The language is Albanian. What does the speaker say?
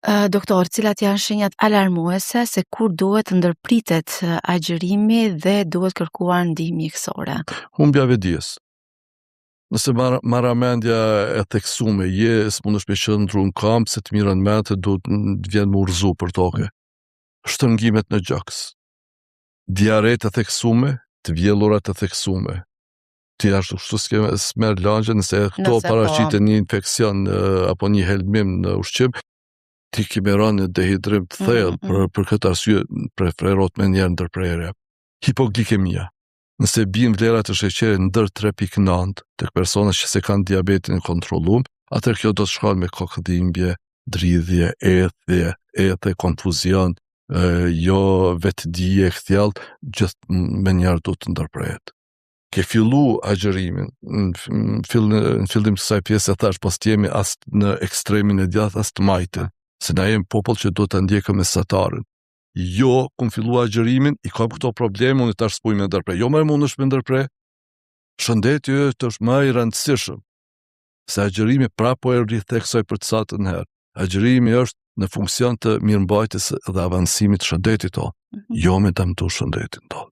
Doktor, cilat janë shenjat alarmuese se kur duhet ndërpritet agjërimi dhe duhet kërkuar ndihmë mjekësore? Humbja e dijes. Nëse marramendja e theksume, s'mundesh me qëndru në kamp se të mirën mente do të vjen më urzu për toke. Shtëngimet në gjaks. Diaret e theksume, të vjellurat e theksume. Ti ashtu s'merr lagje nëse këto paraqitet një infekcion apo një helmim në ushqim, ti kime rënë në dehidrim të thellë, për këtë arsye preferohet me njerë ndërprerje. Hipoglikemia. Nëse bien vlerat e sheqerit ndër 3.9 tek personat që se kanë diabetin e kontrolluar, atëherë kjo do të shkojë me kokëdhimbje, dridhje, ethje, konfuzion, jo vetdije kthjellë, gjithë me njerë do të ndërprehet. Ke fillu agjërimin, në fillim të kësaj pjese thash, pas t'jemi as në ekstremin e djathtë as të majtë, se na jemi popull që do të ndjekëm mesatarën. Jo, kun fillu agjërimin, i kam këto probleme, unë tash s'puj me ndërprej. Jo, më mundesh me ndërprej. Shëndeti është më i rëndësishëm. Se agjërimi prapo e ritheksoj për të sa të herë. Agjërimi është në funksion të mirëmbajtjes dhe avancimit të shëndetit tonë, jo me dëmtu shëndetin tonë.